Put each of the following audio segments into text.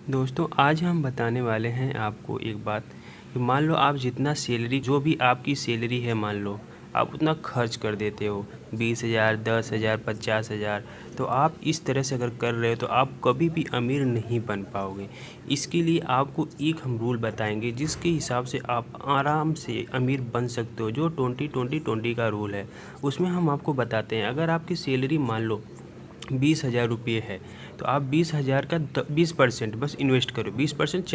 दोस्तों आज हम बताने वाले हैं आपको एक बात कि मान लो आप जितना सैलरी जो भी आपकी सैलरी है मान लो आप उतना खर्च कर देते हो 20,000 10,000 50,000। तो आप इस तरह से अगर कर रहे हो तो आप कभी भी अमीर नहीं बन पाओगे। इसके लिए आपको एक हम रूल बताएंगे जिसके हिसाब से आप आराम से अमीर बन सकते हो, जो 20-20-20 का रूल है। उसमें हम आपको बताते हैं अगर आपकी सैलरी मान लो 20,000 रुपये है तो आप 20,000 का 20% बस इन्वेस्ट करो। 20%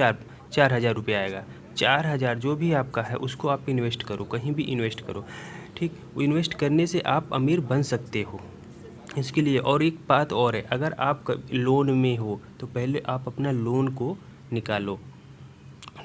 4,000 रुपये आएगा। 4,000 जो भी आपका है उसको आप इन्वेस्ट करो, कहीं भी इन्वेस्ट करो। ठीक, वो इन्वेस्ट करने से आप अमीर बन सकते हो। इसके लिए और एक बात और है, अगर आप लोन में हो तो पहले आप अपना लोन को निकालो।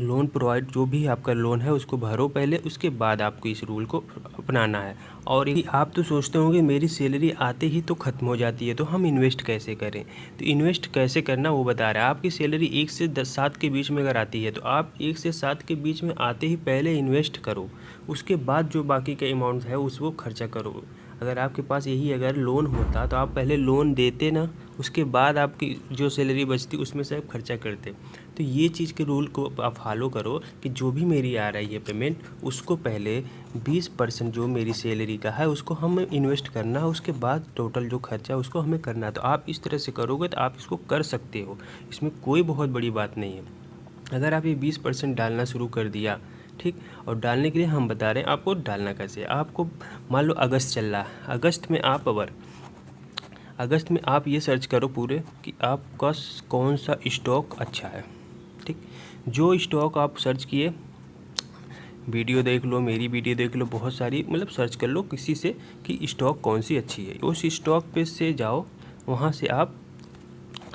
लोन प्रोवाइड जो भी आपका लोन है उसको भरो पहले, उसके बाद आपको इस रूल को अपनाना है। और ये आप तो सोचते होंगे मेरी सैलरी आते ही तो ख़त्म हो जाती है तो हम इन्वेस्ट कैसे करें। तो इन्वेस्ट कैसे करना वो बता रहा है। आपकी सैलरी 1 से 7 के बीच में अगर आती है तो आप 1 से 7 के बीच में आते ही पहले इन्वेस्ट करो, उसके बाद जो बाकी का अमाउंट है उसको खर्चा करो। अगर आपके पास यही अगर लोन होता तो आप पहले लोन देते ना, उसके बाद आपकी जो सैलरी बचती उसमें से आप खर्चा करते। तो ये चीज़ के रूल को आप फॉलो करो कि जो भी मेरी आ रही है पेमेंट उसको पहले 20% जो मेरी सैलरी का है उसको हमें इन्वेस्ट करना है, उसके बाद टोटल जो खर्चा है उसको हमें करना है। तो आप इस तरह से करोगे तो आप इसको कर सकते हो, इसमें कोई बहुत बड़ी बात नहीं है। अगर आप ये 20% डालना शुरू कर दिया, ठीक, और डालने के लिए हम बता रहे हैं आपको डालना कैसे। आपको मान लो अगस्त चल रहा है, अगस्त में आप ये सर्च करो पूरे कि आपका कौन सा स्टॉक अच्छा है। ठीक, जो स्टॉक आप सर्च किए, वीडियो देख लो, मेरी वीडियो देख लो, बहुत सारी मतलब सर्च कर लो किसी से कि स्टॉक कौन सी अच्छी है। उस स्टॉक पे से जाओ, वहाँ से आप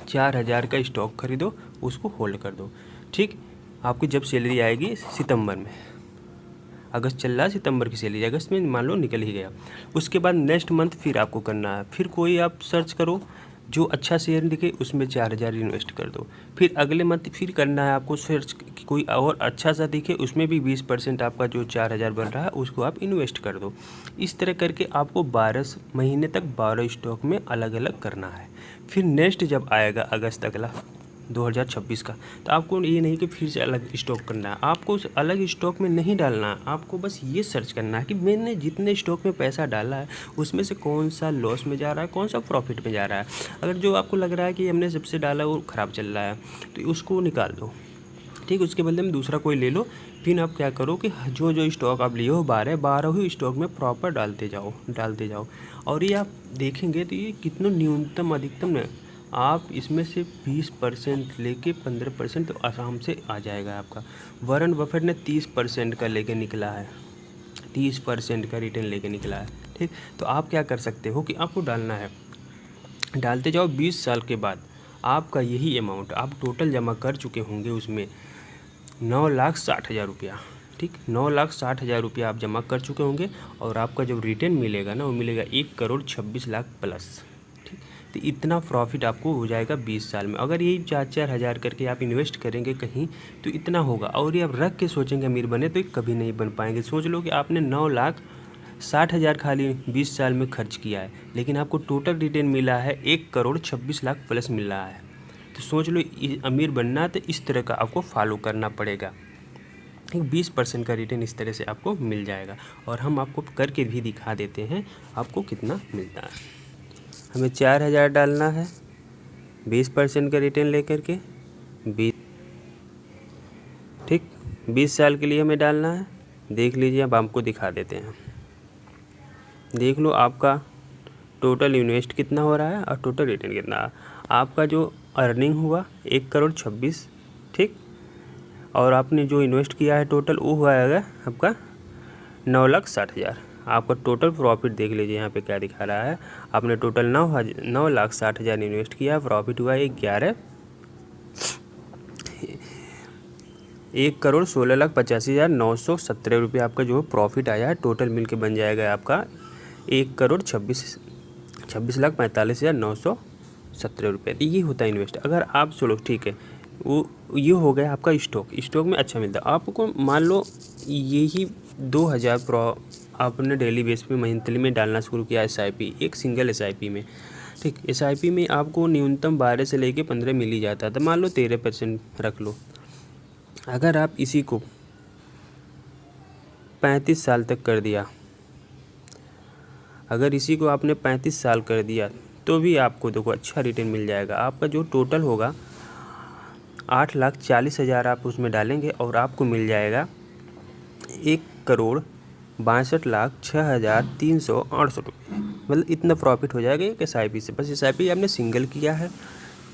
4,000 का स्टॉक खरीदो, उसको होल्ड कर दो। ठीक, आपकी जब सैलरी आएगी सितंबर में, अगस्त चल रहा है, सितंबर की सैलरी अगस्त में मान लो निकल ही गया, उसके बाद नेक्स्ट मंथ फिर आपको करना है। फिर कोई आप सर्च करो जो अच्छा शेयर दिखे उसमें 4,000 इन्वेस्ट कर दो। फिर अगले मंथ फिर करना है आपको सर्च कि कोई और अच्छा सा दिखे उसमें भी 20% आपका जो 4,000 बन रहा है उसको आप इन्वेस्ट कर दो। इस तरह करके आपको 12 महीने तक 12 स्टॉक में अलग अलग करना है। फिर नेक्स्ट जब आएगा अगस्त अगला 2026 का, तो आपको ये नहीं कि फिर से अलग स्टॉक करना है, आपको उस अलग स्टॉक में नहीं डालना है। आपको बस ये सर्च करना है कि मैंने जितने स्टॉक में पैसा डाला है उसमें से कौन सा लॉस में जा रहा है, कौन सा प्रॉफिट में जा रहा है। अगर जो आपको लग रहा है कि हमने सबसे डाला वो ख़राब चल रहा है तो उसको निकाल दो। ठीक, उसके बदले में दूसरा कोई ले लो। फिर आप क्या करो कि जो जो स्टॉक आप लिए हो 12 ही स्टॉक में प्रॉपर डालते जाओ। और ये आप देखेंगे तो ये कितना न्यूनतम अधिकतम है, आप इसमें से 20% लेके 15% तो आराम से आ जाएगा आपका। वॉरेन बफेट ने 30% का लेके निकला है, 30% का रिटर्न लेके निकला है। ठीक, तो आप क्या कर सकते हो कि आपको डालना है, डालते जाओ। 20 साल के बाद आपका यही अमाउंट आप टोटल जमा कर चुके होंगे उसमें 9,60,000 रुपया। ठीक, 9,60,000 रुपया आप जमा कर चुके होंगे और आपका जब रिटर्न मिलेगा ना वो मिलेगा 1,26,00,000 प्लस। ठीक, तो इतना प्रॉफिट आपको हो जाएगा 20 साल में। अगर यही 4-4 हज़ार करके आप इन्वेस्ट करेंगे कहीं तो इतना होगा। और ये आप रख के सोचेंगे अमीर बने तो ये कभी नहीं बन पाएंगे। सोच लो कि आपने 9,60,000 खाली 20 साल में खर्च किया है, लेकिन आपको टोटल रिटर्न मिला है 1,26,00,000 प्लस मिल रहा है। तो सोच लो अमीर बनना तो इस तरह का आपको फॉलो करना पड़ेगा। 20% का रिटर्न इस तरह से आपको मिल जाएगा और हम आपको करके भी दिखा देते हैं आपको कितना मिलता है। हमें 4,000 डालना है 20% का रिटर्न लेकर के 20, ठीक, 20 साल के लिए हमें डालना है। देख लीजिए, अब आपको दिखा देते हैं। देख लो आपका टोटल इन्वेस्ट कितना हो रहा है और टोटल रिटर्न कितना है। आपका जो अर्निंग हुआ 1,26,00,000, ठीक, और आपने जो इन्वेस्ट किया है टोटल वो हुआ है आपका 9,60,000। आपका टोटल प्रॉफिट देख लीजिए यहाँ पे क्या दिखा रहा है। आपने टोटल 9,60,000 इन्वेस्ट किया, प्रॉफिट हुआ 1,16,85,917 रुपये आपका जो प्रॉफिट आया है। टोटल मिल के बन जाएगा आपका 1,26,45,917 रुपये। ये होता है इन्वेस्ट। अगर आप चलो ठीक है, वो ये हो गया आपका स्टॉक में अच्छा मिलता है आपको। मान लो यही 2,000 आपने डेली बेस पे मंथली में डालना शुरू किया SIP, एक सिंगल SIP में ठीक। SIP में आपको न्यूनतम 12 से लेके 15 मिल ही जाता था, मान लो 13% रख लो। अगर आप इसी को 35 साल तक कर दिया, अगर इसी को आपने 35 साल कर दिया तो भी आपको देखो अच्छा रिटर्न मिल जाएगा। आपका जो टोटल होगा 8,40,000 आप उसमें डालेंगे और आपको मिल जाएगा 1,62,06,368 रुपये। मतलब इतना प्रॉफिट हो जाएगा एक SIP से। बस SIP आपने सिंगल किया है,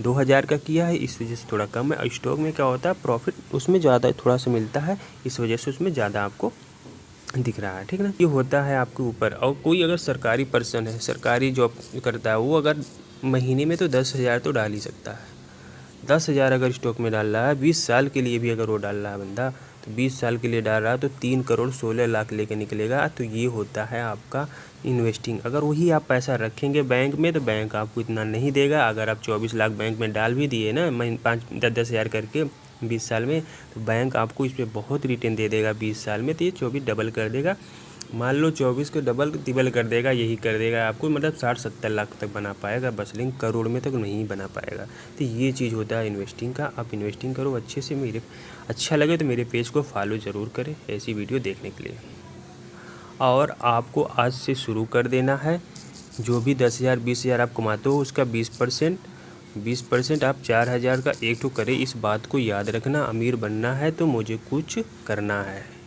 2,000 का किया है, इस वजह से थोड़ा कम है। स्टॉक में क्या होता है, प्रॉफिट उसमें ज़्यादा थोड़ा सा मिलता है, इस वजह से उसमें ज़्यादा आपको दिख रहा है, ठीक ना। ये होता है आपके ऊपर। और कोई अगर सरकारी पर्सन है, सरकारी जॉब करता है, वो अगर महीने में तो 10,000 तो डाल ही सकता है। 10,000 अगर स्टॉक में डाल रहा है 20 साल के लिए भी, अगर वो डाल रहा है बंदा, तो 20 साल के लिए डाल रहा है तो 3,16,00,000 लेके निकलेगा। तो ये होता है आपका इन्वेस्टिंग। अगर वही आप पैसा रखेंगे बैंक में तो बैंक आपको इतना नहीं देगा। अगर आप 24 लाख बैंक में डाल भी दिए ना, 5-10,000 करके 20 साल में, तो बैंक आपको इस पर बहुत रिटर्न दे देगा 20 साल में। तो ये 24 डबल कर देगा, मान लो 24 को डबल तिबल कर देगा, यही कर देगा आपको, मतलब 60-70 लाख तक बना पाएगा बस, लेकिन करोड़ में तक नहीं बना पाएगा। तो ये चीज़ होता है इन्वेस्टिंग का। आप इन्वेस्टिंग करो अच्छे से। मेरे अच्छा लगे तो मेरे पेज को फॉलो ज़रूर करें ऐसी वीडियो देखने के लिए। और आपको आज से शुरू कर देना है। जो भी 10,000 20,000 आप कमाते हो उसका 20% आप 4,000 का एक तो करें। इस बात को याद रखना, अमीर बनना है तो मुझे कुछ करना है।